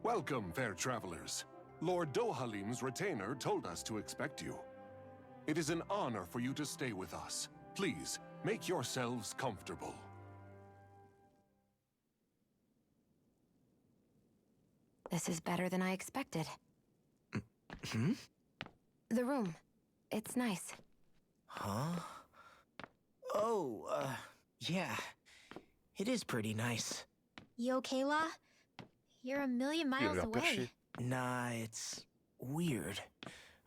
Welcome, fair travelers. Lord Dohalim's retainer told us to expect you. It is an honor for you to stay with us. Please, make yourselves comfortable. This is better than I expected. Hmm? The room. It's nice. Huh? Oh, yeah. It is pretty nice. You okay, La? You're a million miles away. Nah, it's weird.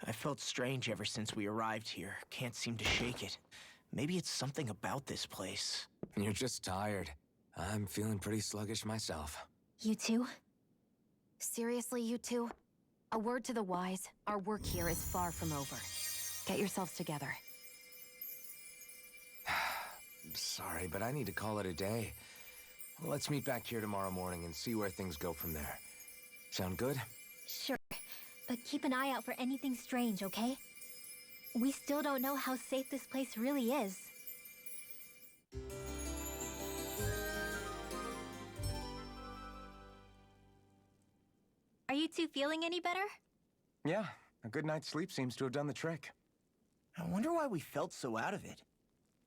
I felt strange ever since we arrived here. Can't seem to shake it. Maybe it's something about this place. You're just tired. I'm feeling pretty sluggish myself. You too? Seriously, you two? A word to the wise, our work here is far from over. Get yourselves together. Sorry, but I need to call it a day. Let's meet back here tomorrow morning and see where things go from there. Sound good? Sure, but keep an eye out for anything strange, okay? We still don't know how safe this place really is. Are you two feeling any better? Yeah, a good night's sleep seems to have done the trick. I wonder why we felt so out of it.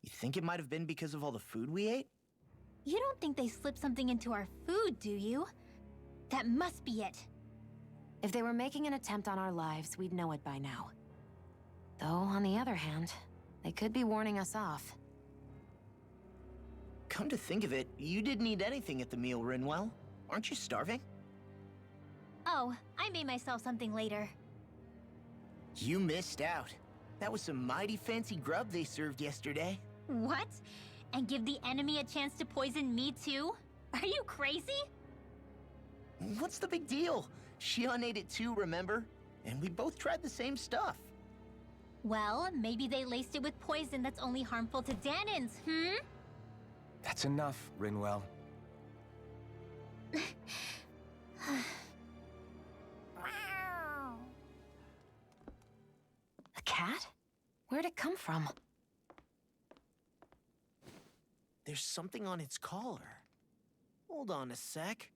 You think it might have been because of all the food we ate? You don't think they slipped something into our food, do you? That must be it. If they were making an attempt on our lives, we'd know it by now. Though, on the other hand, they could be warning us off. Come to think of it, you didn't eat anything at the meal, Rinwell. Aren't you starving? Oh, I made myself something later. You missed out. That was some mighty fancy grub they served yesterday. What? And give the enemy a chance to poison me too? Are you crazy? What's the big deal? Shion ate it too, remember? And we both tried the same stuff. Well, maybe they laced it with poison that's only harmful to Danins, hmm? That's enough, Rinwell. A cat? Where'd it come from? There's something on its collar. Hold on a sec.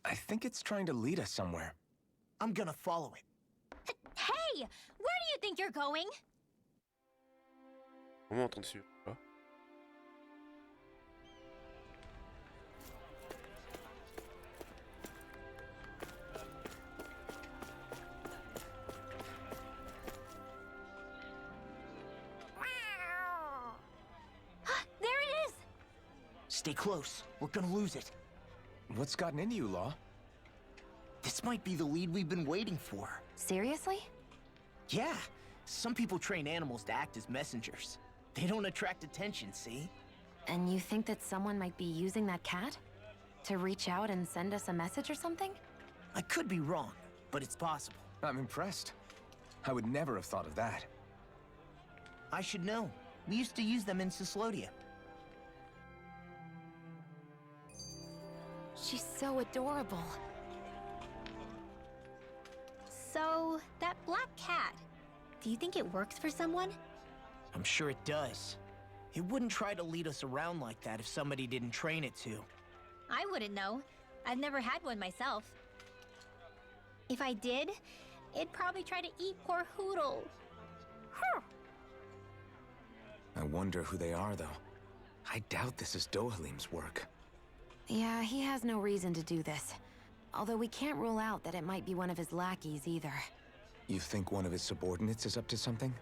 I think it's trying to lead us somewhere. I'm gonna follow it. Hey! Where do you think you're going? Comment on tombe dessus? Quoi? There it is! Stay close. We're gonna lose it. What's gotten into you, Law? This might be the lead we've been waiting for. Seriously? Yeah. Some people train animals to act as messengers. They don't attract attention, see? And you think that someone might be using that cat? To reach out and send us a message or something? I could be wrong, but it's possible. I'm impressed. I would never have thought of that. I should know. We used to use them in Cyslodia. She's so adorable. So, that black cat, do you think it works for someone? I'm sure it does. It wouldn't try to lead us around like that if somebody didn't train it to. I wouldn't know. I've never had one myself. If I did, it'd probably try to eat poor Hoodle. I wonder who they are, though. I doubt this is Dohalim's work. Yeah, he has no reason to do this. Although we can't rule out that it might be one of his lackeys either. You think one of his subordinates is up to something?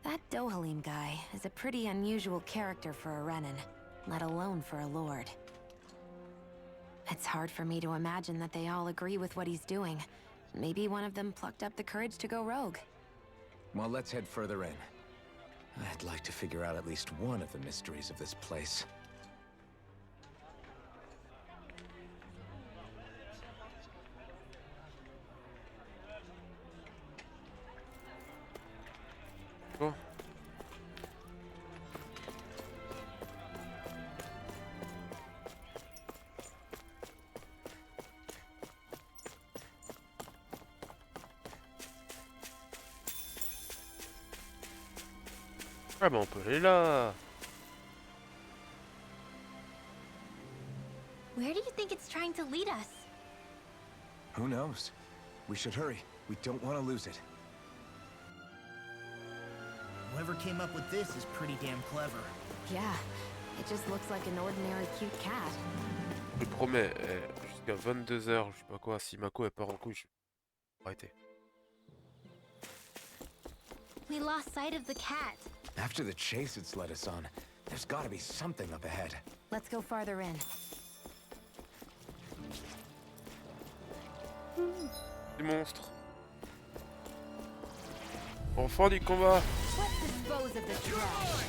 That Dohalim guy is a pretty unusual character for a Renin, let alone for a lord. It's hard for me to imagine that they all agree with what he's doing. Maybe one of them plucked up the courage to go rogue. Well, let's head further in. I'd like to figure out at least one of the mysteries of this place. Bon. Ah bah on peut aller là. Where do you think it's trying to lead us? Who knows? We should hurry. We don't want to lose it. Whoever came up with this is pretty damn clever. Yeah, it just looks like an ordinary cute cat. Je promets, jusqu'à 22h, je sais pas quoi, si Mako elle part en couille, je vais arrêter. We lost sight of the cat. After the chase it's led us on, there's gotta be something up ahead. Let's go farther in. Des monstres. Enfant du combat. Let's dispose of the trash.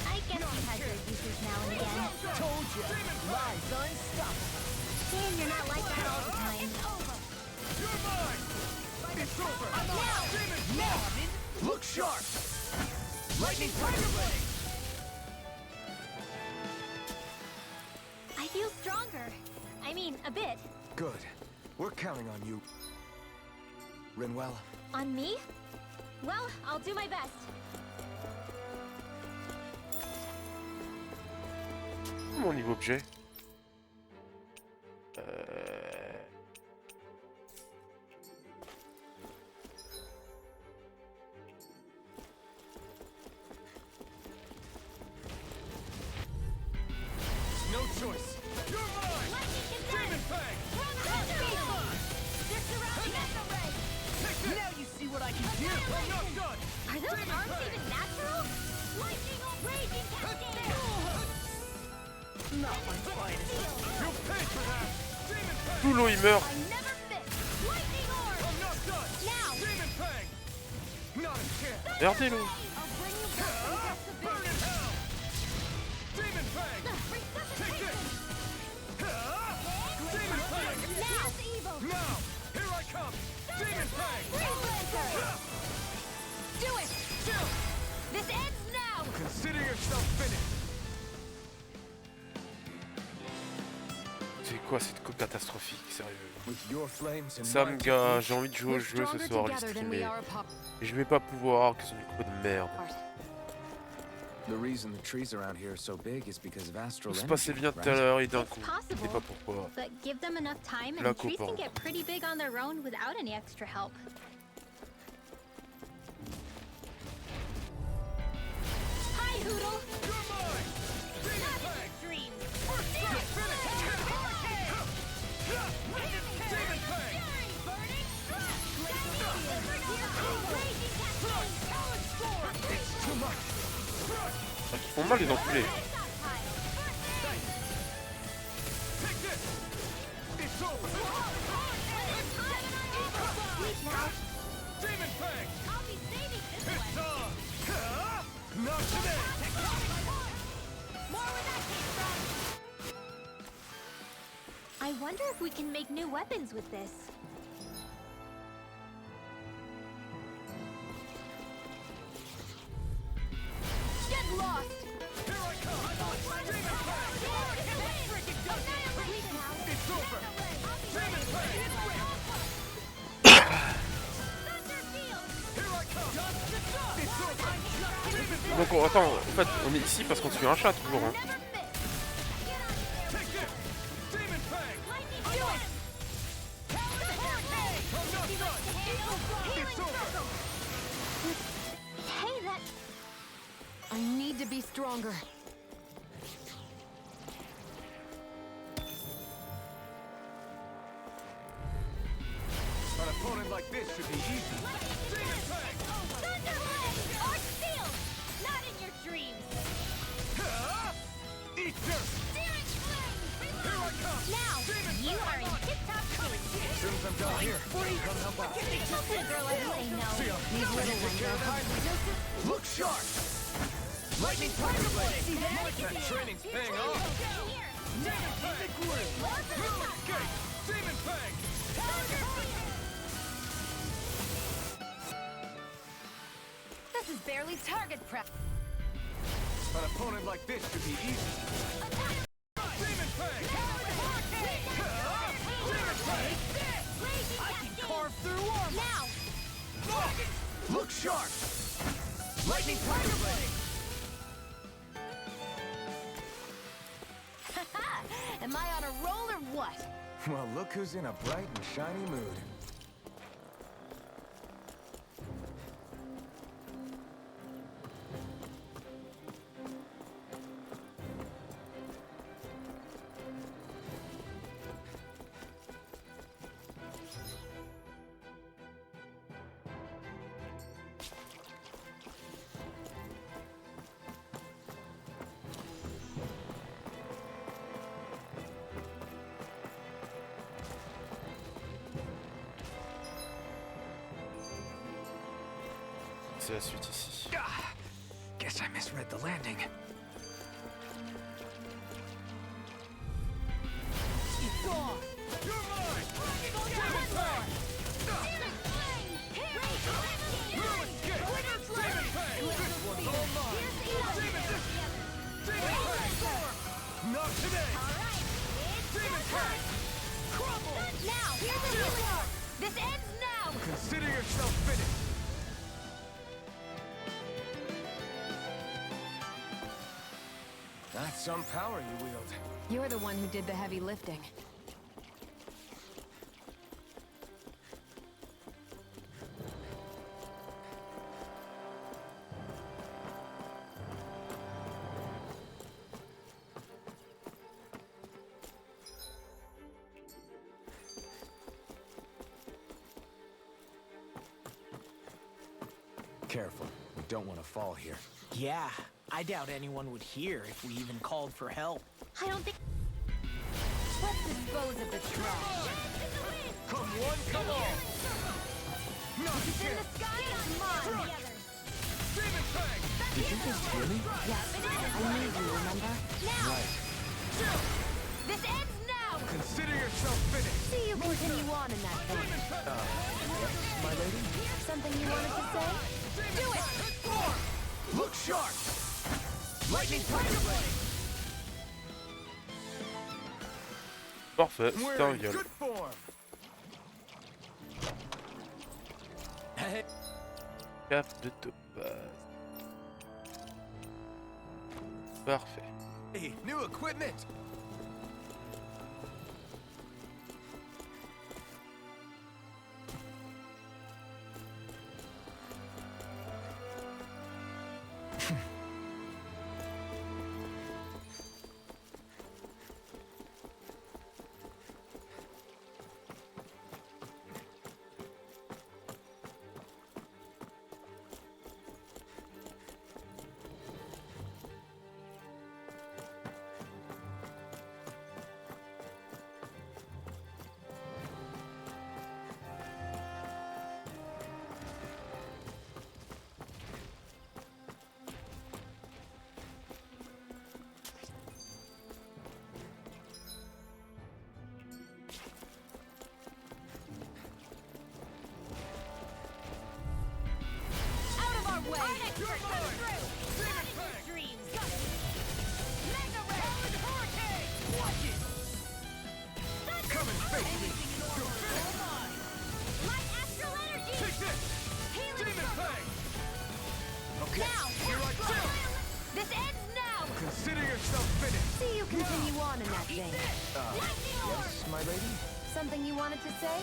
I guess he has their uses now and again. Told you, lies unstoppable. Damn, you're not like that all the time. Now, look sharp. Lightning Tiger Blade. I feel stronger. I mean, a bit. Good. We're counting on you. Rinwell, On me? Well, I'll do my best. Mon niveau objet. no choice. You're mine. Demon Fang. They're surrounding us. Now you see what I can do. I'm not done. Are those arms even natural? Lightning raging cascade. Not my finest. You paid for that. Demon Fang. Tout l'eau il meurt. I never fit. Lightning orb. I'm not done. Now. Demon Fang. Not a chance. Regardez l'eau. I'll bring you back to Burn in hell. Demon Fang. Take this. Demon Fang. Now. Evil. Now. Here I come. Demon Fang. Do it. This ends now. Consider yourself finished. C'est quoi cette coupe catastrophique, sérieux? With your flames and Sam, my gars, j'ai envie de jouer au We're jeu ce stronger soir, le together than we streamer. are apart. Et je vais pas pouvoir, que c'est une coupe de merde. The reason the trees around here are so big is because of astral Tout se energy, passait bien tout à right? l'heure et d'un It's coup. possible. Je sais pas pourquoi. But give them enough time La and trees coupe, can hein. get pretty big on their own without any extra help. Hi, Hoodle. You're mine. Demon Fang. Dream. Demon Fang. It's too much. Ils font mal les enculés. Take this. It's over. Demon Fang. It's on. Not today. I wonder if we can make new weapons with this. Get lost! Here I come. Demon Fang. It's over. Demon Fang. Here I come. It's over. Donc attends, en fait on est ici parce qu'on tue un chat toujours. Hein. Take this. Demon Fang. It's over. Hey, that... I need to be stronger. An opponent like this should be easy. Demon Fang. Arch Field! Not in your dreams! Eat dirt. Here I come. Now, you are in tip-top shape. As soon as I'm done here, come help out. Just a girl I say no. See ya. These little ones are hard. Look sharp. Lightning Tiger Blade. That training's paying off. Escape. Demon Fang. This is barely target practice. An opponent like this should be easy. Demon Fang! I can carve through armor! Now! Look sharp! Lightning Tiger Blade! Am I on a roll or what? Well, look who's in a bright and shiny mood. C'est la suite ici. Guess I misread the landing. It's gone! You're mine! Not today! Now! Here's the healing! This ends now! Consider yourself finished! That's some power you wield. You're the one who did the heavy lifting. Careful. We don't want to fall here. Yeah, I doubt anyone would hear if we even called for help. I don't think... Let's dispose of the trash. Come one, come all! Not It's in the sky and it's mine. Demon Fang! Did you just hear me? Yes, I need you, remember? Now! Right. This ends now! Consider yourself finished! See you continue on in that vein. Yes, my lady? Something you wanted to say? Do it! Look sharp! Lightning Tiger Blade! Parfait, We're c'était un in viol. good form! Cap de topaz. Parfait. Hey, new equipment! Out of our way! You're through! Sonic dreams! Mega Ray! Hurricane! Watch it! Come and face me! You're finished! Light astral energy! Take this! Healing Demon circle! Fang! Okay, Now! here I come! This ends now! Consider yourself finished! See you continue on in that vein. Lightning orb! Yes, my lady? Something you wanted to say?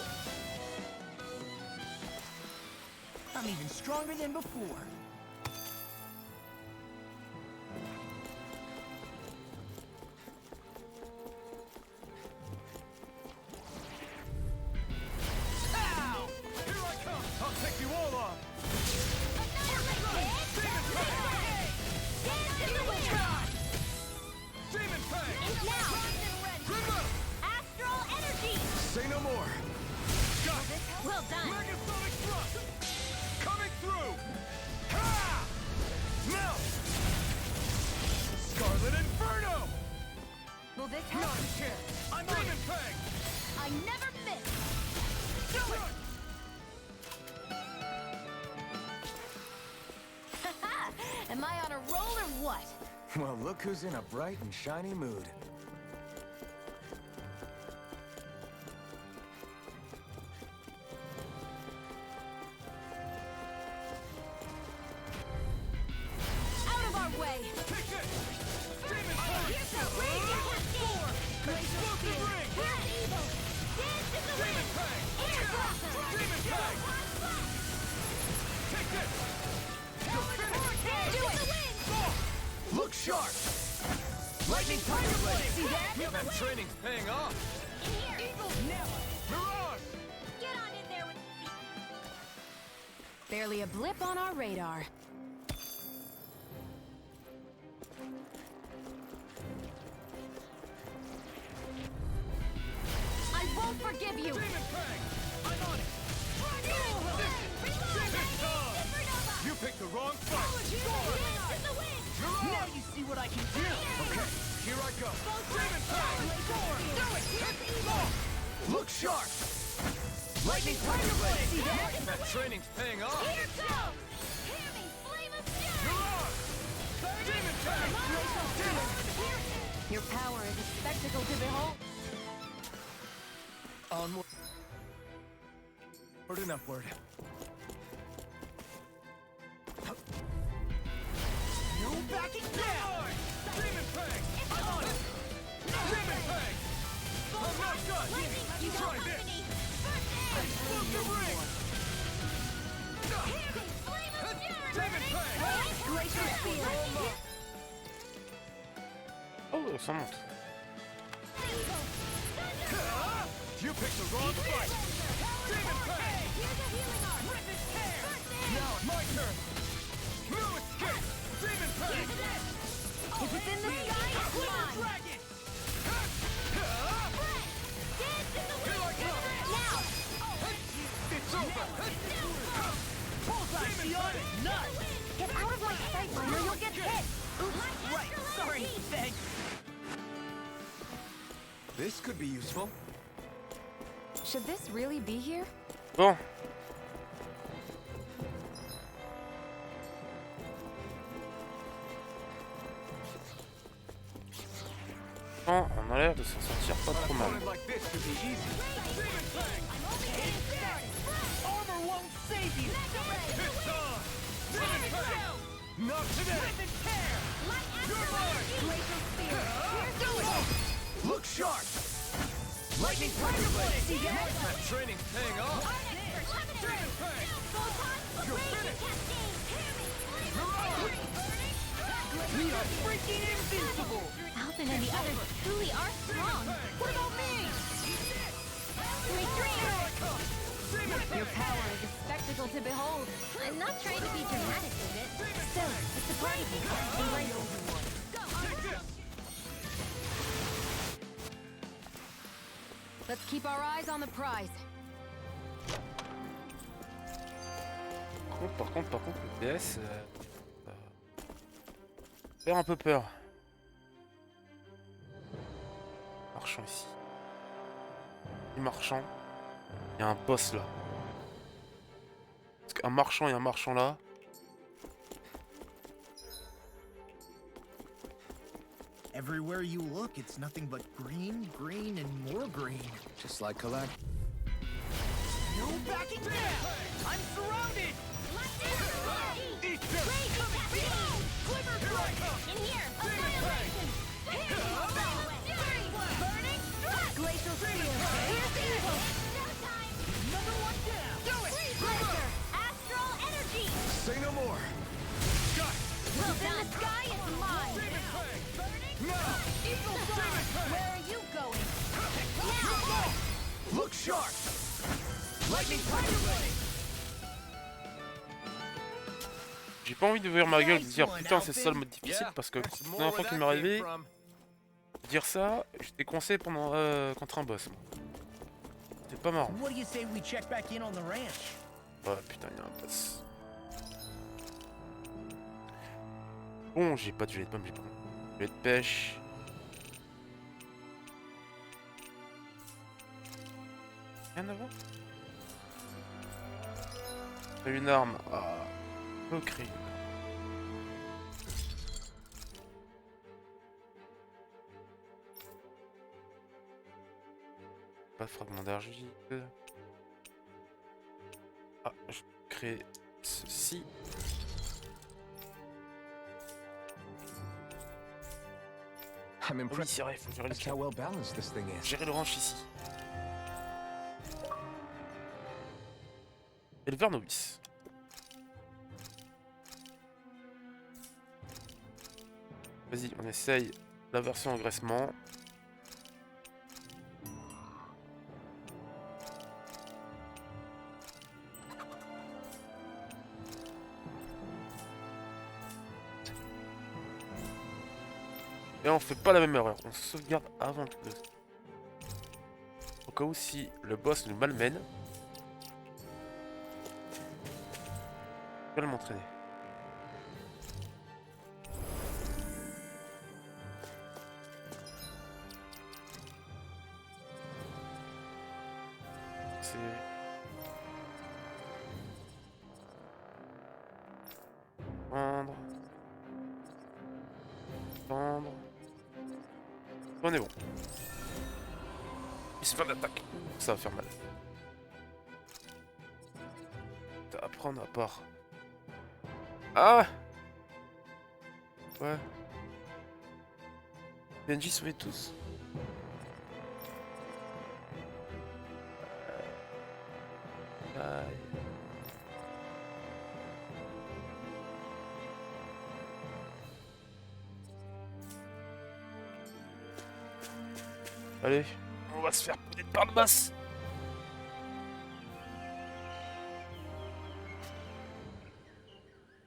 I'm even stronger than before. Ow! Here I come! I'll take you all on! Demon Fang! Now! Remove! Astral energy! Say no more! Got it! Well done! Megasonic thrust! Coming through! Ha! Now! Scarlet Inferno! Will this Not help? a chance! I'm Demon Fang! I never miss! Do it! Am I on a roll or what? Well, look who's in a bright and shiny mood. Out of our way! Here's the raging cascade! Glacial spear! Here's evil! Dance in the wind! Air blossom! Do it! Look sharp! Lightning Tiger Blade! See that? That training's paying off! In here! Evil! Mirage! Get on in there with me! Barely a blip on our radar. I won't forgive you! I'm on it! You picked the wrong fight! Now you see what I can do! Okay, here I go! Look sharp! Lightning Tiger Blade! See that? That training's paying off! Here goes! Hear me! Flame of fury! Mirage! Demon Tag! Your power is a spectacle to behold. Onward and upward. No backing down! Demon Tag! I'm on it! Demon Tag! I'm not done! You got Try this! company! First aid! Explosive ring! Hear me! Flame of fury! Demon Tag! Glacial spear! Oh, ça monte. You picked the wrong fight! Demon Tag! Here's a healing arm! Rip and tear! Now it's my turn! No escape! Demon Tag! If it's in the sky, it's mine! Dragon! Dance in the Here I wind! come! Now! It's over! Bullseye, Shion! Nuts! Get out of my sight, Miner, you'll get hit! Right, sorry, thanks. This could be useful. Should this really be here? Bon. Bon, on a l'air de s'en sortir pas trop mal. Like this could be easy. Armor won't save you. It's on! Demon Tag! Not today! Rip and tear! You're mine! Glacial spear! Do it! Look sharp! Lightning Tiger Blade! See that? That training's paying off! Demon Tag! You're finished! We are freaking invincible. Alvin and the others truly are strong. What about me? Retreat! Your power is a spectacle to behold. I'm not trying to be dramatic with it. Still, it's a party game. Embrace it. Let's keep our eyes on the prize. Par contre, le DS fait un peu peur. Marchand ici. Les marchands. Il y a un boss là. Parce qu'un marchand et un marchand là. Everywhere you look, it's nothing but green, green, and more green. Just like collect. No backing down! I'm surrounded! Eat this! In here, annihilation! Burning struck! Glacial spear! Here's evil! No time! Another one down! Do it! Blister! Astral energy! Say no more! Got What's in the sky is mine! now! Evil God! Where are you going? Look sharp! Lightning Tiger Blade! J'ai pas envie d'ouvrir ma gueule et de dire putain c'est ça le mode difficile parce que la dernière fois qu'il m'est arrivé dire ça, j'étais coincé pendant contre un boss. C'était pas marrant. What do you say we check back in on the ranch? Oh putain, il y a un boss. Bon, j'ai pas de gilet de pomme, j'ai pas de gilet de pêche. Rien à voir. T'as une arme. Ah, le cri. pas de fragment d'argile. Ah, je crée ceci. I'm Oui, impressed c'est vrai, il faut gérer how well balanced this thing is. le ranch ici. Éleveur novice. Vas-y, on essaye la version engraissement. Et on fait pas la même erreur, on sauvegarde avant tout. Au cas où si le boss nous malmène, je vais m'entraîner. Prendre. Prendre. On est bon. Il se fait d'attaque. Ça va faire mal. Apprendre à part. Ah ouais. PNJ sauvez tous. Aïe. Allez, on va se faire peut-être par le boss.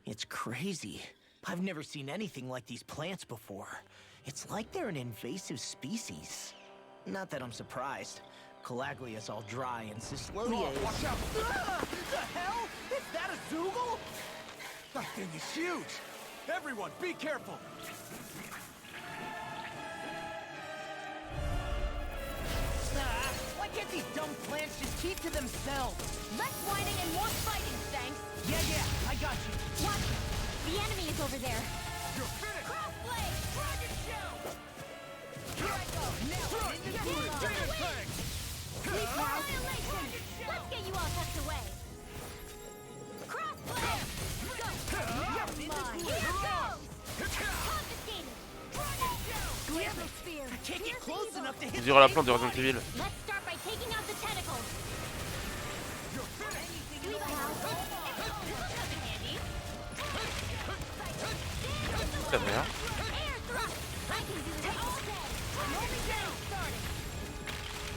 It's crazy. I've never seen anything like these plants before. It's like they're an invasive species. Not that I'm surprised. Calaglia's all dry and Cyslodia is... Watch out! The hell? Is that a Zoogle? That thing is huge! Everyone, be careful! Why can't these dumb plants just keep to themselves? Less whining and more fighting, thanks. Yeah, I got you. Watch it. The enemy is over there. You're finished! Crossblade! Dragon Show! Here I go. Now, into the Demon Fang! Sleep now. Let's get you all tucked away. Crossblade! Go! You're mine. Here goes! Confiscated! Dragon Show! Glitter Sphere! I can't get close enough to hit. On dirait la plante de Resident Evil. Let's start by taking out the tentacles. You're finished! Sleep now. Handy. Ta mère. Air thrust! I can do this all day. I'm only getting started.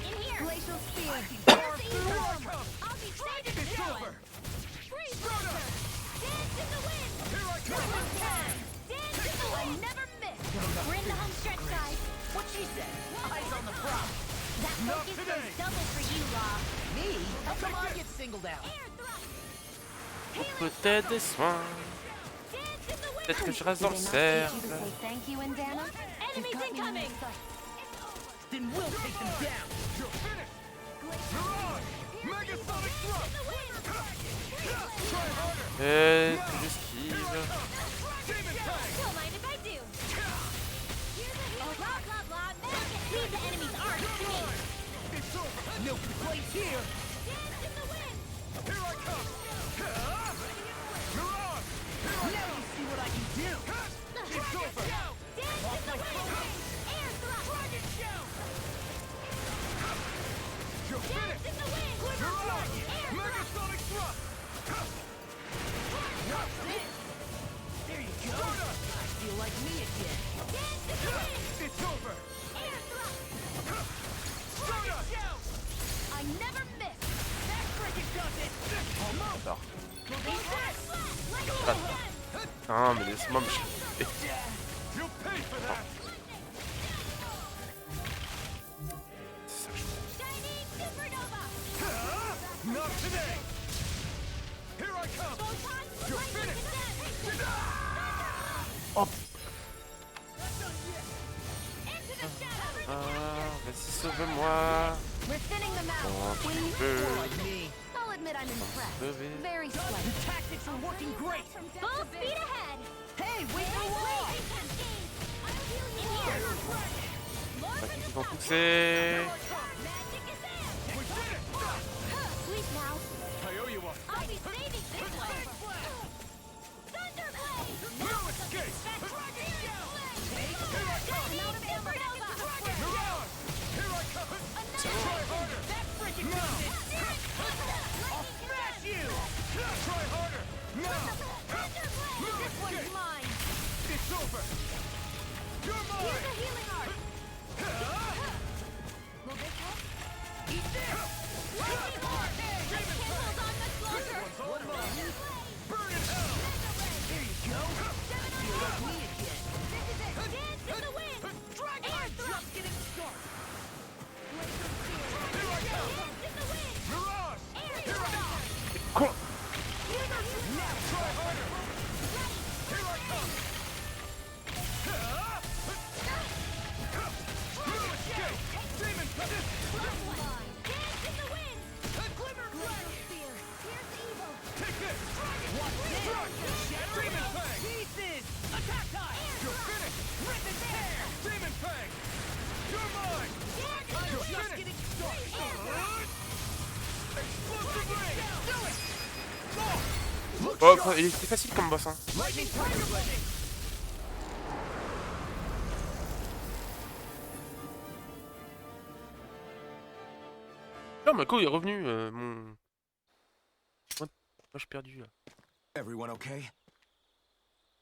In here. Glacial Sphere. I'll be safe It's over! Freeze Blaster! Dance in the wind! Here I come! Dance in the wind! Never miss! We're in the home stretch, guys. What she said? Eyes on the prize. That Not focus today. goes double for you, Rob. Me? How come I get singled out? Air thrust! Peut-être des soins. Dance in the wind! Peut-être que je reste dans le Did I not cercle. teach you to say thank you, Indiana? Enemies incoming! Then we'll take them down. You're finished! Mirage! Megasonic Thrust! Try harder! J'esquive. Demon Fang! Don't mind if I do. Blah, blah, blah. Leave the enemy's arc to me. It's over! No complaints here. Dance in the wind! Here I come! Mirage! Now you see what I can do. It's over! Dance in the wind! Air thrust! Dragon Show! You're Dance finished! in the wind! Mirage! Air thrust! Megasonic Thrust! There you go. I feel like me again. Dance in the wind! It's over! Air thrust! Stardust! I never miss! That cricket does it. Almost. Ah, mais laisse-moi me chauffer. You'll pay for that! C'est ça que je fais. Shining Supernova! Not today! Here I come! Photon You're lightning finished! condensed! Hop. Into the shadow! Ah, vas-y, sauve-moi. We're thinning them out. Oh, We tu need peux. Like me. I'll admit I'm impressed. Sauver. Very The slight. tactics are working great. Full speed ahead! Hey, wait for what? In here! Ils vont pousser. Magic is in! Please now. I owe you one. I'll be saving this one. Thunderblade! No escape! Dragon down! Here I come! Mirage! Here I come! Try harder! That freaking No! I'll smash you! Try harder! Now! No This one's escape! mine. It's over! You're Here's mine! a healing art. Will this help? Eat this! Lightning Lord! The candle's on much longer. One's all mine! Thunderblade! Burn in hell! There you go. You like me again. This is it. Dance in the wind. Dragon! Air thrust. Just getting started. Here I come! Dance in the wind. Mirage! Air Here I come! Quoi? Now try harder! Here I come! No escape! Demon this! Dance in the wind. A glimmer flash! Spear. Here's evil. Take this! Demon Fang! Pieces! Attack time! You're finished! Rip and tear! Demon Fang! You're mine! I'm You're just finished! getting started. Explosive ring! Do it! Go! Look Oh, sharp! il était facile comme boss, hein. Lightning Tiger Blade! Non, Mako est revenu, mon... Moi, je suis perdu, là. Everyone okay?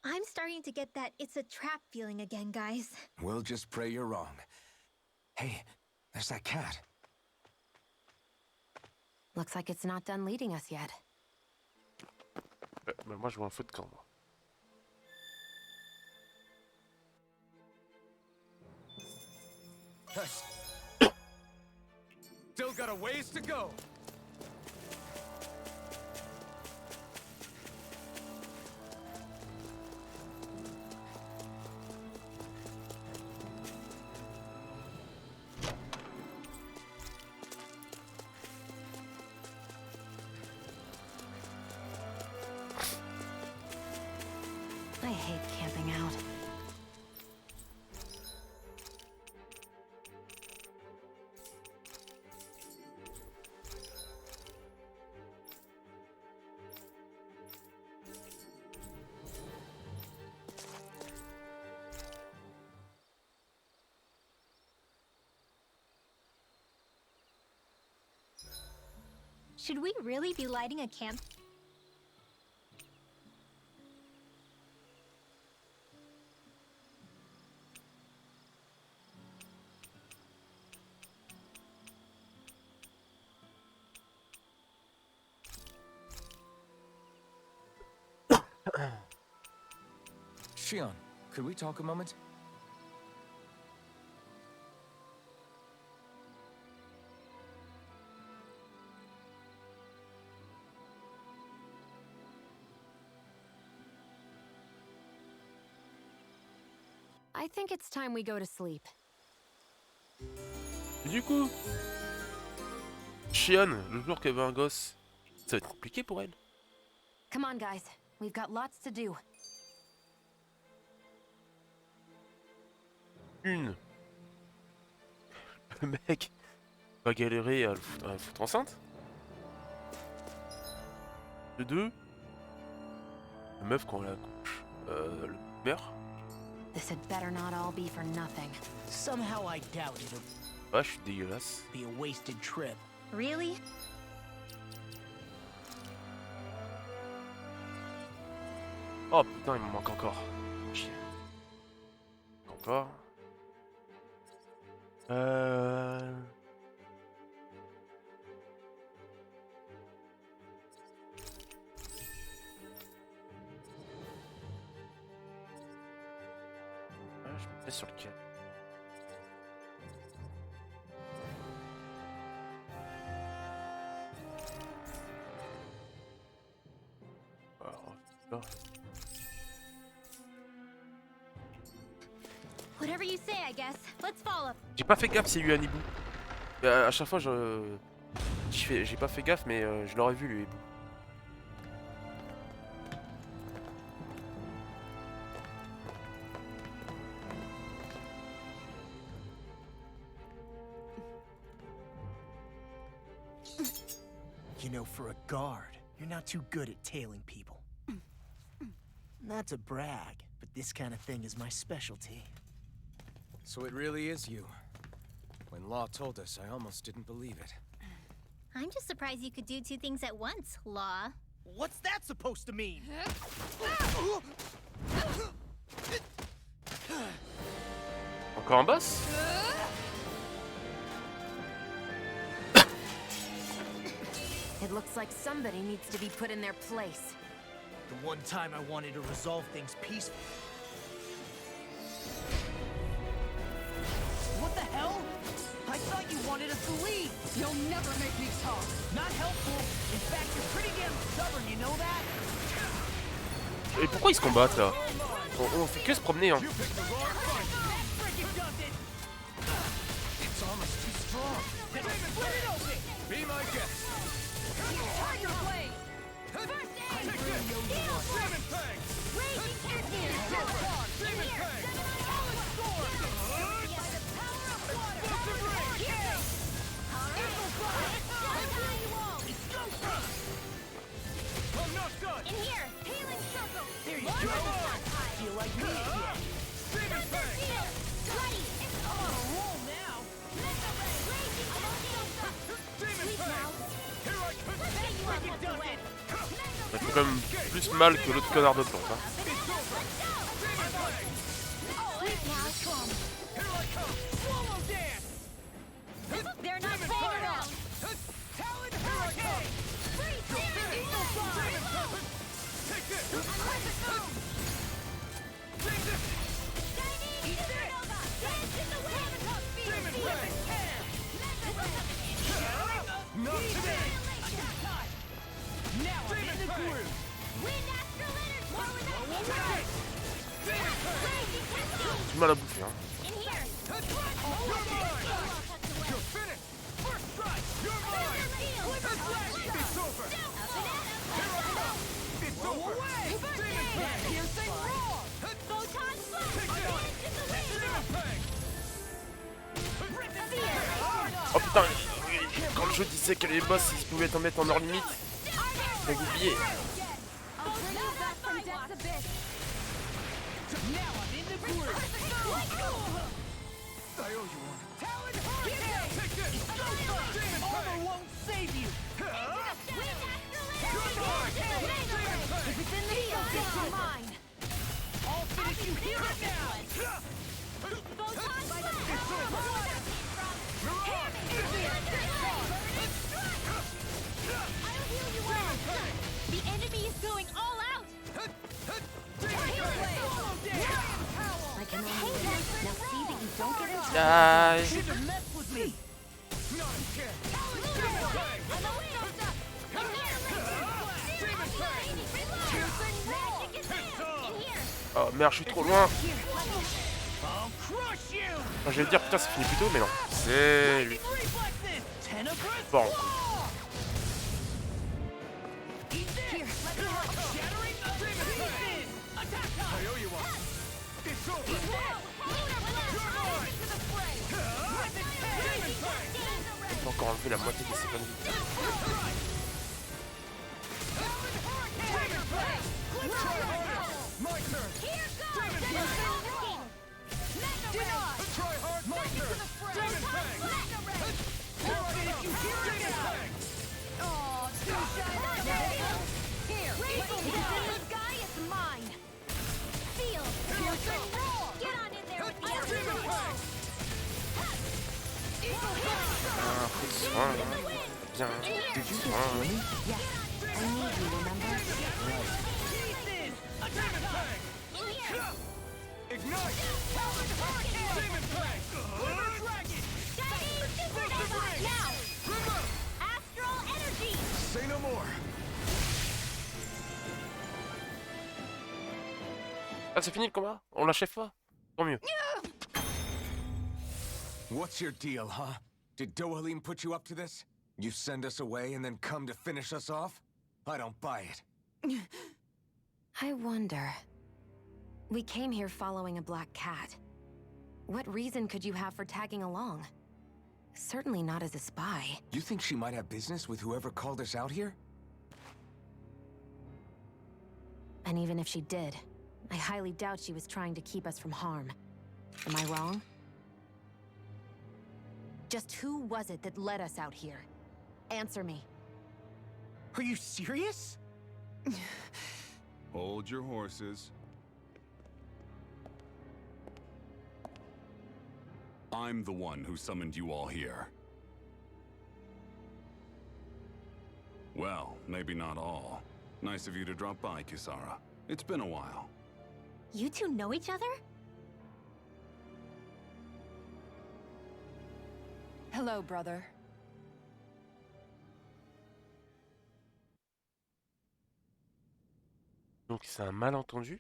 I'm starting to get that it's a trap feeling again, guys. We'll just pray you're wrong. Hey, there's that cat. Looks like it's not done leading us yet. Bah, moi, je vois un feu de camp, moi. Still got a ways to go. I hate camping out. Should we really be lighting a camp? Shion, could we talk a moment? I think it's time we go to sleep. Et du coup, Shion, le jour qu'elle veut un gosse, ça va être compliqué pour elle. Come on, guys. We've got lots to do. Une, le mec va galérer à la foutre enceinte. De deux, la meuf quand elle accouche, le meurt. This had better not all be for nothing. Somehow I doubt it'll Ah, je suis dégueulasse. be a wasted trip. Really? Oh putain, il me manque encore. Chier. Encore. Ah, je me mets sur lequel? Alors, là. Whatever you say, I guess. Let's follow. J'ai pas fait gaffe s'il y a eu un hibou. À chaque fois, j'ai pas fait gaffe, mais je l'aurais vu, le hibou. You know, for a guard, you're not too good at tailing people. Not to brag, but this kind of thing is my specialty. So it really is you. When Law told us, I almost didn't believe it. I'm just surprised you could do two things at once, Law. What's that supposed to mean? Encore un boss? It looks like somebody needs to be put in their place. The one time I wanted to resolve things peacefully. What the hell? I thought you wanted us to leave! You'll never make me talk. Not helpful. In fact, you're pretty damn stubborn, you know that? Et pourquoi ils se combattent là? On fait que se promener hein. It's almost too strong. Split it open! Be my guest. Tiger blade. First aid! Demon Fang! Raging Cascade! Demon Fang! By the power of water! Here! I'm not done! In here! Healing circle! There you go! Feel like me again. Demon Fang! Bloody! It's I'm on a roll now! Mega Ray! Raging Cascade! Demon Please Fang! now! Here I come! Let's get you out of the way! Ça fait quand même plus mal que l'autre connard de plante hein. Please now! Here I come! Swallow dance! They're not playing around! Talon Hurricane! Freeze! Take this! Take this! Chinese Supernova! Dance in the wind! Demon Fang! Not today! Now I'm in the groove! Wind astral energy! Demon Fang! Raging Cascade! Du mal à bouffer hein. In here! You're finished! First strike! You're mine! It's over! Here I come! It's over! Demon Fang! Piercing roar! Photon flash! Take this! Dance in the wind! Demon Fang! Oh putain, quand le jeu disait que les boss ils pouvaient t'en mettre en hors limite, j'ai oublié. I'll bring you back from death's abyss. Now I'm in the groove! I owe you one. Talon Hurricane! Take this! Demon Armor Fang! won't save you! You're Wind mine! Demon Fang! If it's in the field, it's mine. I'll finish you here and now! Photon flash! I'll heal you all! The enemy is going all out! I can only win. Now see that you don't get in Die. Shouldn't mess with me! Not again! Demon Fang! Oh merde, je suis trop loin. I'll crush you! Enfin, j'allais dire putain, c'est fini plus tôt, mais non. C'est lui. Reflexes! Tenebrous Bon. claw! Eat this! Shattering of pieces! Attack I time! owe you one. It's over! Eat this! On peut encore enlever la moitié de ses bonnes vies. My turn! Here goes! Demon Fang! Mega Ray! Try hard! My turn! Demon Fang! Mega Ray! Here I come! Demon Fang! Oh, too shy. Here, if it's in the sky, it's mine. Feel! Piercing roar! Get on in there with the Demon Fang! Ah, pris de soin, là. Bien. Pris de soin. Yes, I need you, remember? pieces! Demon Fang! In here! Ignite! Demon Fang! Dragon! Chinese Supernova! Now! Remove! Astral energy! Say no more! Ah, c'est fini le combat? On l'achève pas? Tant mieux. What's your deal, huh? Did Dohalim put you up to this? You send us away and then come to finish us off? I don't buy it. I wonder. We came here following a black cat. What reason could you have for tagging along? Certainly not as a spy. You think she might have business with whoever called us out here? And even if she did, I highly doubt she was trying to keep us from harm. Am I wrong? Just who was it that led us out here? Answer me. Are you serious? Hold your horses. I'm the one who summoned you all here. Well, maybe not all. Nice of you to drop by, Kisara. It's been a while. You two know each other? Hello, brother. Donc c'est un malentendu.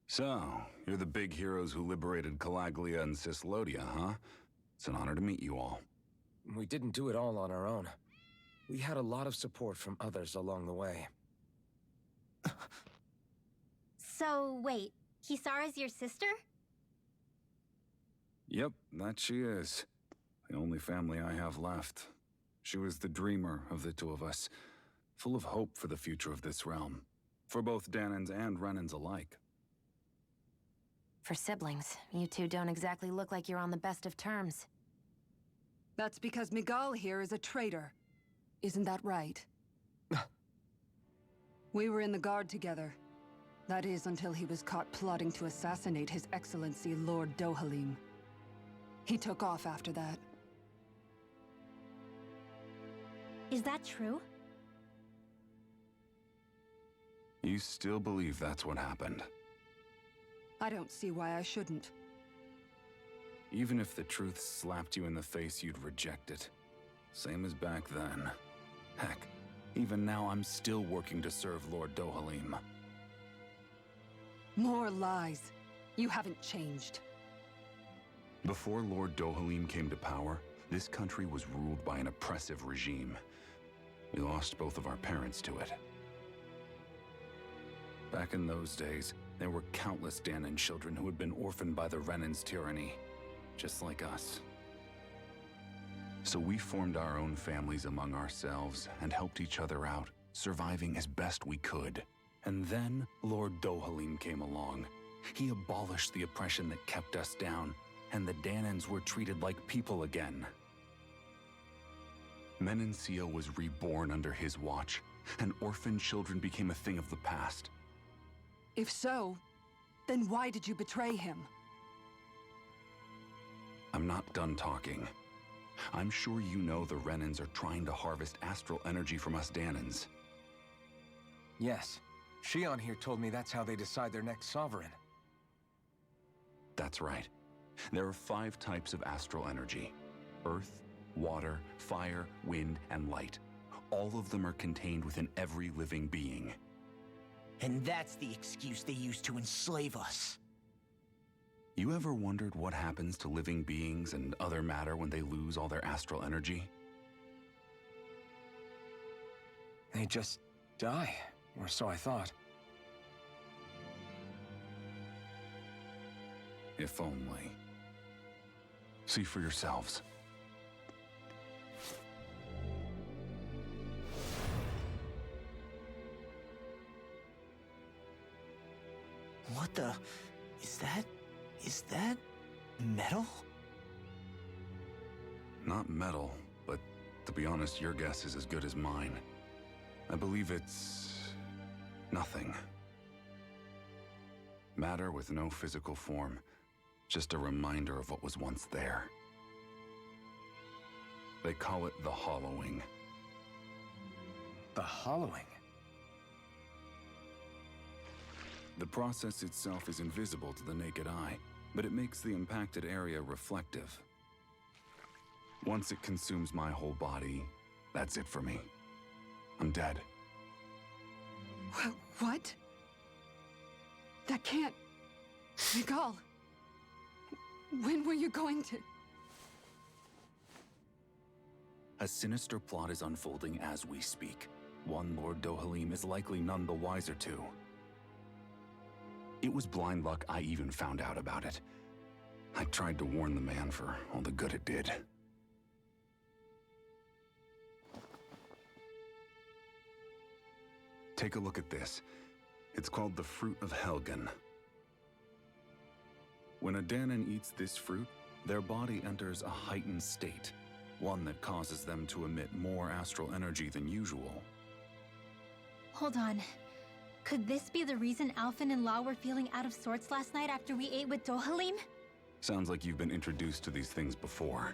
So, you're the big heroes who liberated Calaglia and Cislodia, huh? It's an honor to meet you all. We didn't do it all on our own. We had a lot of support from others along the way. So, wait. Kisara's your sister? Yep, that she is. The only family I have left. She was the dreamer of the two of us, full of hope for the future of this realm. For both Danans and Renans alike. For siblings, you two don't exactly look like you're on the best of terms. That's because Miguel here is a traitor. Isn't that right? We were in the Guard together. That is, until he was caught plotting to assassinate His Excellency Lord Dohalim. He took off after that. Is that true? You still believe that's what happened? I don't see why I shouldn't. Even if the truth slapped you in the face, you'd reject it. Same as back then. Heck, even now I'm still working to serve Lord Dohalim. More lies. You haven't changed. Before Lord Dohalim came to power, this country was ruled by an oppressive regime. We lost both of our parents to it. Back in those days, there were countless Danan children who had been orphaned by the Renan's tyranny, just like us. So we formed our own families among ourselves and helped each other out, surviving as best we could. And then Lord Dohalim came along. He abolished the oppression that kept us down, and the Danans were treated like people again. Menancia was reborn under his watch, and orphaned children became a thing of the past. If so, then why did you betray him? I'm not done talking. I'm sure you know the Renans are trying to harvest astral energy from us Danans. Yes. Shion here told me that's how they decide their next sovereign. That's right. There are 5 types of astral energy. Earth, water, fire, wind, and light. All of them are contained within every living being. And that's the excuse they use to enslave us. You ever wondered what happens to living beings and other matter when they lose all their astral energy? They just die, or so I thought. If only. See for yourselves. What the... Is that... metal? Not metal, but to be honest, your guess is as good as mine. I believe it's... nothing. Matter with no physical form. Just a reminder of what was once there. They call it the hollowing. The hollowing? The process itself is invisible to the naked eye, but it makes the impacted area reflective. Once it consumes my whole body, that's it for me. I'm dead. What? That can't... Miguel! When were you going to... A sinister plot is unfolding as we speak. One Lord Dohalim is likely none the wiser to. It was blind luck I even found out about it. I tried to warn the man for all the good it did. Take a look at this. It's called the Fruit of Helgen. When a Danon eats this fruit, their body enters a heightened state, one that causes them to emit more astral energy than usual. Hold on. Could this be the reason Alphen and Law were feeling out of sorts last night after we ate with Dohalim? Sounds like you've been introduced to these things before.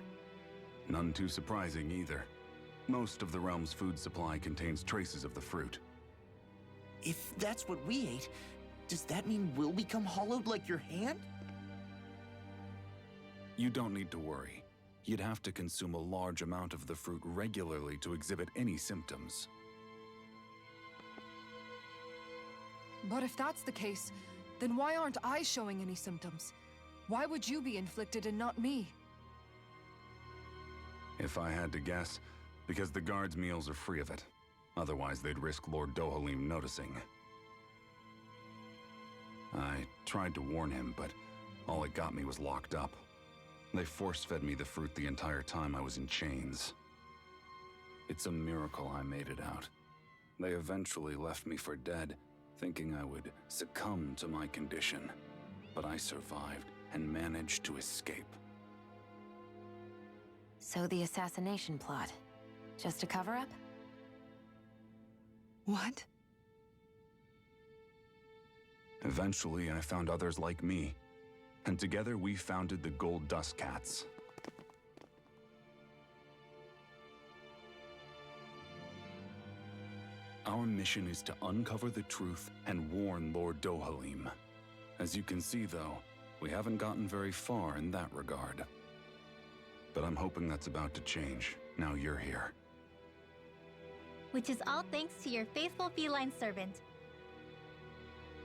None too surprising either. Most of the realm's food supply contains traces of the fruit. If that's what we ate, does that mean we'll become hollowed like your hand? You don't need to worry. You'd have to consume a large amount of the fruit regularly to exhibit any symptoms. But if that's the case, then why aren't I showing any symptoms? Why would you be inflicted and not me? If I had to guess, because the guards' meals are free of it. Otherwise, they'd risk Lord Dohalim noticing. I tried to warn him, but all it got me was locked up. They force-fed me the fruit the entire time I was in chains. It's a miracle I made it out. They eventually left me for dead, thinking I would succumb to my condition. But I survived and managed to escape. So the assassination plot, just a cover-up? What? Eventually, I found others like me, and together we founded the Gold Dust Cats. Our mission is to uncover the truth and warn Lord Dohalim. As you can see, though, we haven't gotten very far in that regard. But I'm hoping that's about to change, now you're here. Which is all thanks to your faithful feline servant.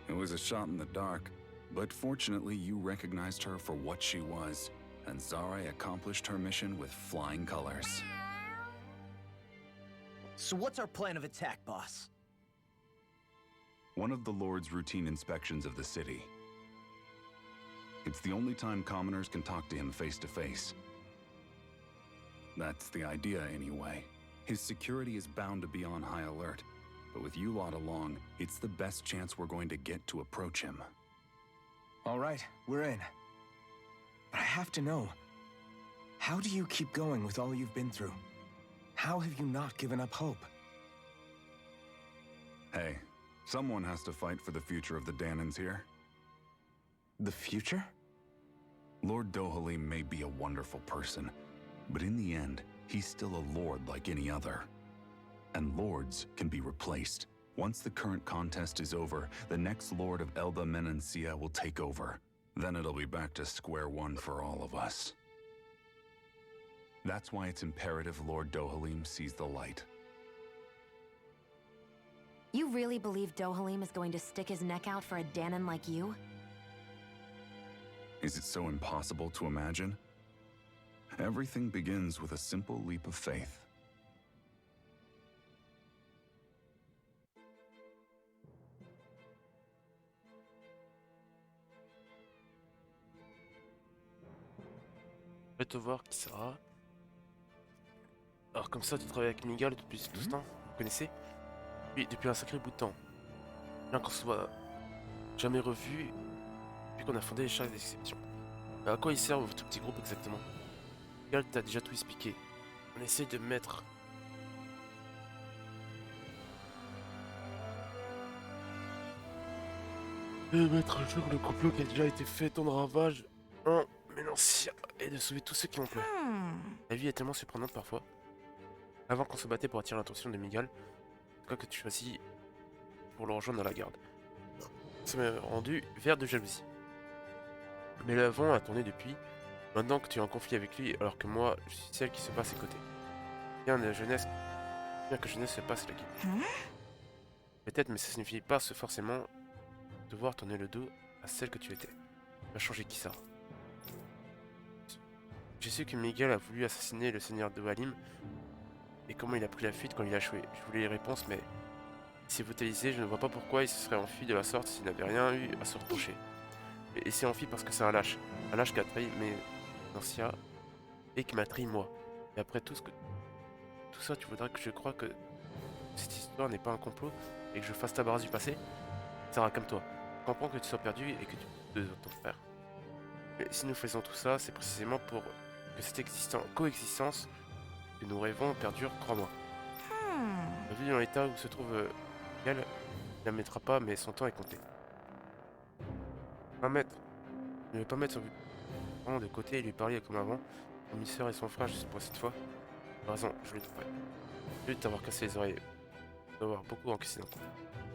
It was a shot in the dark, but fortunately you recognized her for what she was, and Zare accomplished her mission with flying colors. So what's our plan of attack, boss? One of the Lord's routine inspections of the city. It's the only time commoners can talk to him face to face. That's the idea, anyway. His security is bound to be on high alert, but with you lot along, it's the best chance we're going to get to approach him. All right, we're in. But I have to know, how do you keep going with all you've been through? How have you not given up hope? Hey, someone has to fight for the future of the Danons here. The future? Lord Dohalim may be a wonderful person, but in the end, he's still a lord like any other. And lords can be replaced. Once the current contest is over, the next lord of Elda Menancia will take over. Then it'll be back to square one for all of us. That's why it's imperative Lord Dohalim sees the light. You really believe Dohalim is going to stick his neck out for a Danon like you? Is it so impossible to imagine? Everything begins with a simple leap of faith. Je vais te voir qui sera. Alors comme ça tu travailles avec Miguel depuis tout ce temps, vous connaissez? Oui, depuis un sacré bout de temps. Bien qu'on se soit jamais revu depuis qu'on a fondé les charges d'exception. À quoi ils servent votre petit groupe exactement? Miguel t'a déjà tout expliqué. On essaie de mettre... à jour le complot qui a déjà été fait tant de ravages en Menancia et de sauver tous ceux qui ont peur. La vie est tellement surprenante parfois. Avant qu'on se battait pour attirer l'attention de Miguel, quoi que tu choisis pour le rejoindre dans la garde. Ça m'a rendu vert de jalousie. Mais le vent a tourné depuis, maintenant que tu es en conflit avec lui, alors que moi, je suis celle qui se bat à ses côtés. Bien que jeunesse se passe la guide. Peut-être, mais ça signifie pas forcément devoir tourner le dos à celle que tu étais. Tu vas changer qui ça? J'ai su que Miguel a voulu assassiner le seigneur de Halim, et comment il a pris la fuite quand il a échoué. Je voulais les réponses, mais il s'est brutalisé, je ne vois pas pourquoi il se serait enfui de la sorte s'il n'avait rien eu à se reprocher. Et il s'est enfui parce que c'est un lâche qui a trahi mes anciens et qui m'a trahi moi. Et après tout ça, tu voudrais que je croie que cette histoire n'est pas un complot? et que je fasse ta barasse du passé, Sarah comme toi. Je comprends que tu sois perdu et que tu de ton frère. Mais si nous faisons tout ça, c'est précisément pour que cette coexistence que nous rêvons perdure, crois-moi. Vu dans l'état où se trouve elle, il la mettra pas, mais son temps est compté. Un maître. Ne veut pas mettre son de côté et lui parler comme avant. Comme une sœur et son frère, juste pour cette fois. Par raison, je le trouverai. Vu de t'avoir cassé les oreilles, d'avoir beaucoup encaissé dans ton.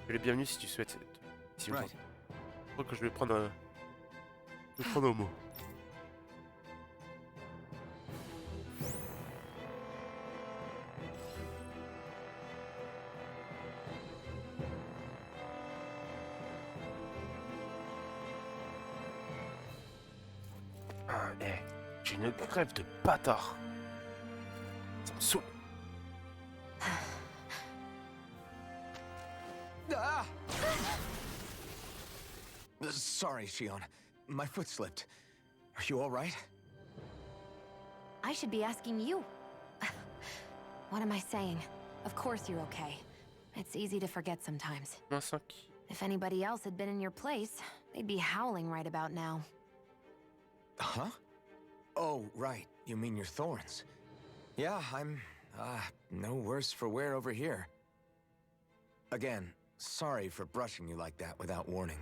Tu es le bienvenu si tu souhaites. Si Right. je crois que je vais prendre un. Je vais prendre un mot. Ah, j'ai une grève de bâtard. Ça me saoule. Ah! Sorry, Shion. My foot slipped. Are you all right? I should be asking you. What am I saying? Of course you're okay. It's easy to forget sometimes. -5. If anybody else had been in your place, they'd be howling right about now. Huh? Oh, right. You mean your thorns. Yeah, I'm, no worse for wear over here. Again, sorry for brushing you like that without warning.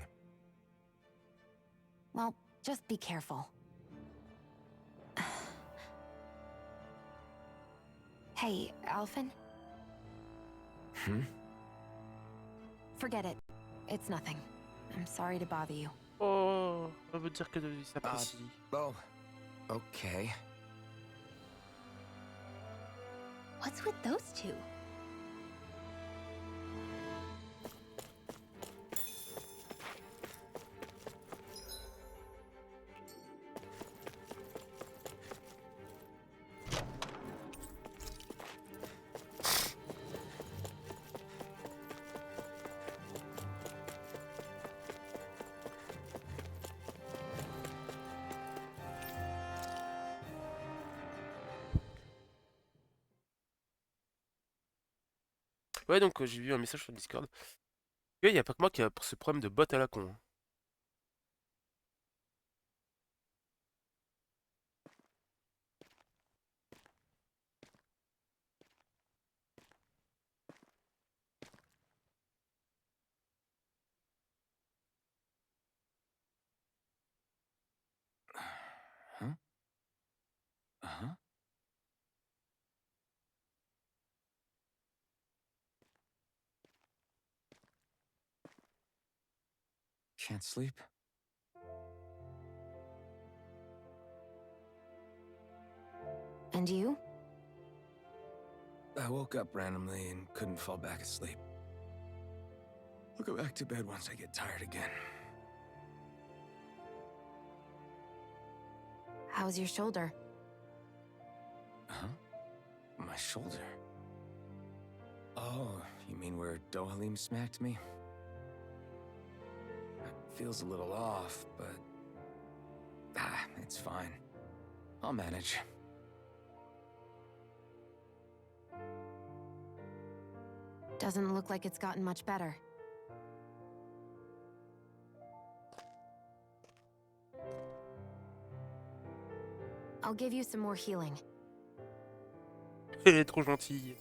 Well, just be careful. Hey, Alphen? Forget it. It's nothing. I'm sorry to bother you. Oh, ça veut dire que s'apprécie. Oh, okay. What's with those two? Ouais, donc j'ai vu un message sur Discord. Il n'y a pas que moi qui a pour ce problème de bot à la con. Hein. Huh? Uh-huh. Can't sleep? And you? I woke up randomly and couldn't fall back asleep. I'll go back to bed once I get tired again. How's your shoulder? Huh? My shoulder? Oh, you mean where Dohalim smacked me? It feels a little off, but... it's fine. I'll manage. Doesn't look like it's gotten much better. I'll give you some more healing. Elle est trop gentille.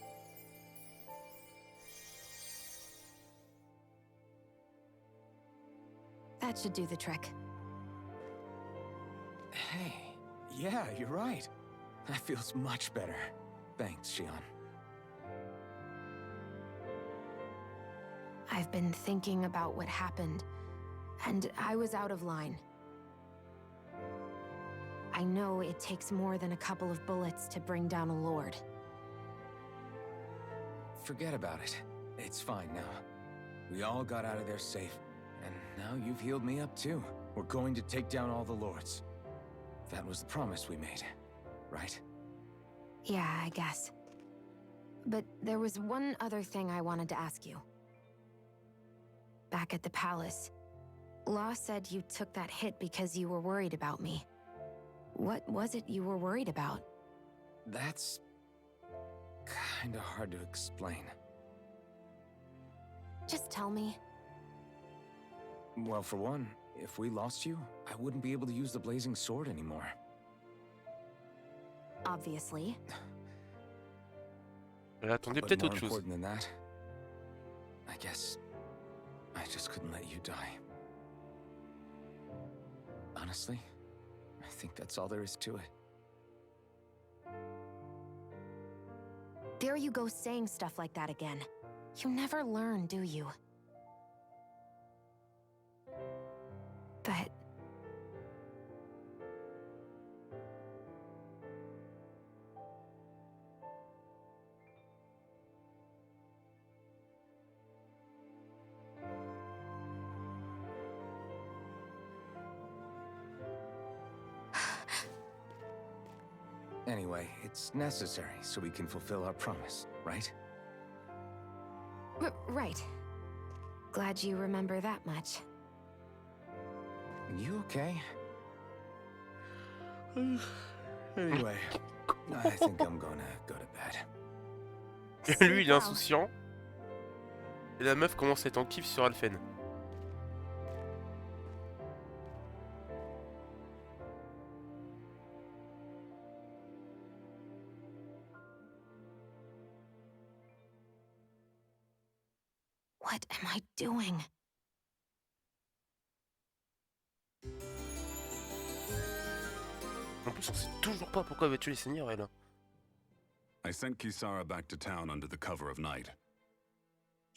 That should do the trick. Hey, yeah, you're right. That feels much better. Thanks, Shion. I've been thinking about what happened, and I was out of line. I know it takes more than a couple of bullets to bring down a lord. Forget about it. It's fine now. We all got out of there safe, and now you've healed me up too. We're going to take down all the lords. That was the promise we made, right? Yeah, I guess. But there was one other thing I wanted to ask you. Back at the palace, Law said you took that hit because you were worried about me. What was it you were worried about? That's... kinda hard to explain. Just tell me. Well, for one, if we lost you, I wouldn't be able to use the blazing sword anymore. Obviously. Elle attendait But peut-être more autre chose. important than that, I guess I just couldn't let you die. Honestly, I think that's all there is to it. There you go saying stuff like that again. You never learn, do you? But... Anyway, it's necessary so we can fulfill our promise, right? right. Glad you remember that much. You okay? Anyway, I think I'm gonna go to bed. Lui, il est insouciant. Et la meuf commence à être en kiff sur Alphen. What am I doing? En plus, on sait toujours pas pourquoi elle va tuer les seigneurs, elle. I sent Kisara back to town under the cover of night.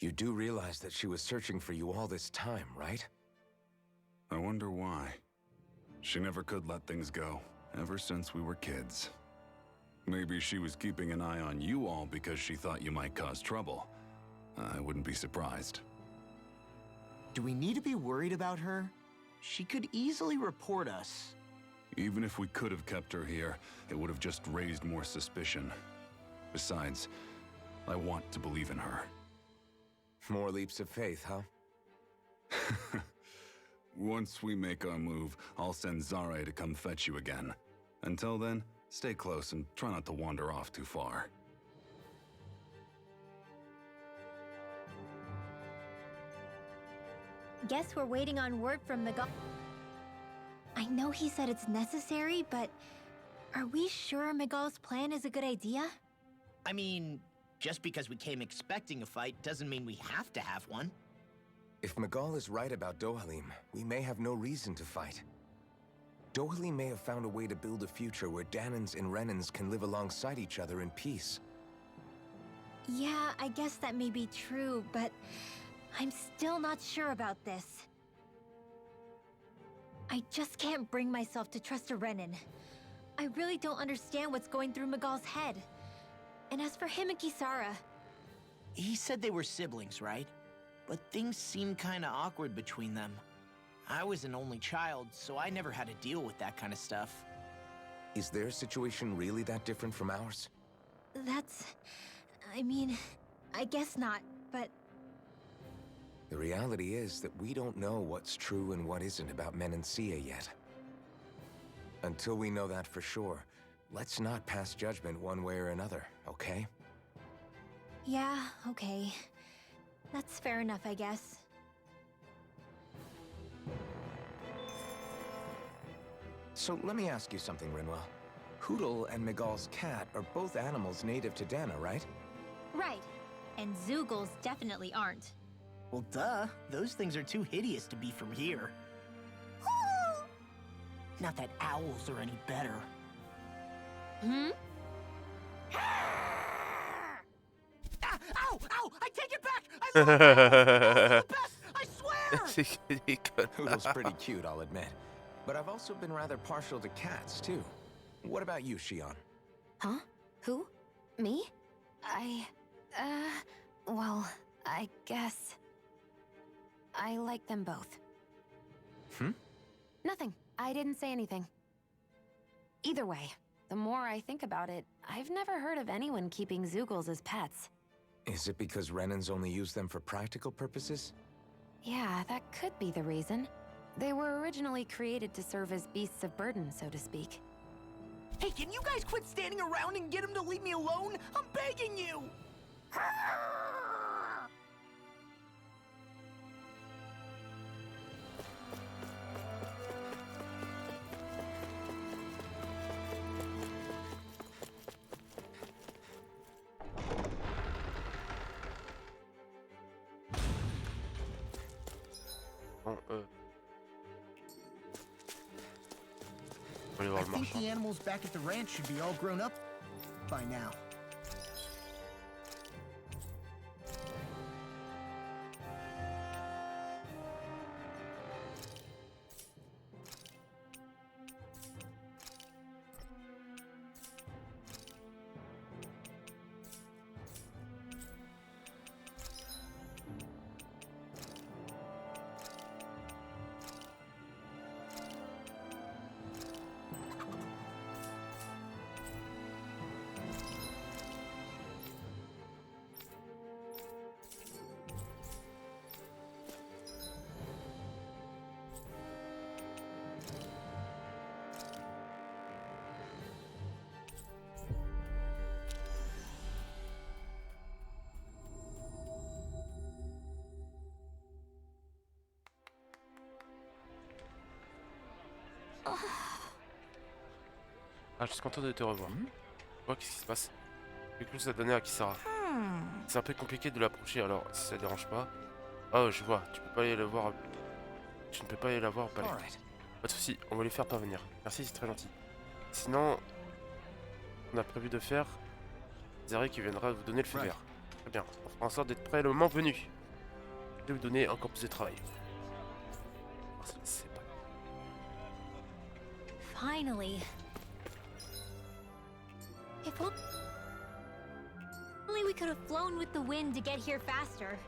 You do realize that she was searching for you all this time, right? I wonder why. She never could let things go, ever since we were kids. Maybe she was keeping an eye on you all because she thought you might cause trouble. I wouldn't be surprised. Do we need to be worried about her? She could easily report us. Even if we could have kept her here, it would have just raised more suspicion. Besides, I want to believe in her. More leaps of faith, huh? Once we make our move, I'll send Zare to come fetch you again. Until then, stay close and try not to wander off too far. Guess we're waiting on word from Miguel. I know he said it's necessary, but are we sure Miguel's plan is a good idea? I mean, just because we came expecting a fight doesn't mean we have to have one. If Miguel is right about Dohalim, we may have no reason to fight. Dohalim may have found a way to build a future where Danans and Renans can live alongside each other in peace. Yeah, I guess that may be true, but I'm still not sure about this. I just can't bring myself to trust a Renan. I really don't understand what's going through Miguel's head. And as for him and Kisara... He said they were siblings, right? But things seemed kinda awkward between them. I was an only child, so I never had to deal with that kind of stuff. Is their situation really that different from ours? That's... I mean, I guess not, but... The reality is that we don't know what's true and what isn't about Menancia yet. Until we know that for sure, let's not pass judgment one way or another, okay? Yeah, okay. That's fair enough, I guess. So let me ask you something, Rinwell. Hootle and Miguel's cat are both animals native to Dana, right? Right. And Zoogles definitely aren't. Well, duh. Those things are too hideous to be from here. Not that owls are any better. Hmm? Ah, ow! Ow! I take it back! I love owls! The best! I swear! C'est que des Hootle's connards. pretty cute, I'll admit. But I've also been rather partial to cats, too. What about you, Shion? Huh? Who? Me? Well, I guess... I like them both. Hmm? Nothing. I didn't say anything. Either way, the more I think about it, I've never heard of anyone keeping Zoogles as pets. Is it because Renans only use them for practical purposes? Yeah, that could be the reason. They were originally created to serve as beasts of burden, so to speak. Hey, can you guys quit standing around and get him to leave me alone? I'm begging you! Bon, on va aller voir I le think marchand. the animals back at the ranch should be all grown up by now. Ah, je suis content de te revoir. Oh, qu'est-ce qui se passe? Quelque chose à donner à Kisara. C'est un peu compliqué de l'approcher, alors si ça dérange pas. Oh, je vois, tu peux pas aller la voir. Tu ne peux pas aller la voir au palais. Pas de soucis, on va lui faire parvenir. Merci, c'est très gentil. Sinon, on a prévu de faire Zeri qui viendra vous donner le feu vert. Très bien, on fera en sorte d'être prêt le moment venu. Je vais vous donner encore plus de travail. C'est pas... Finally. If only we could have flown with the wind to get here faster.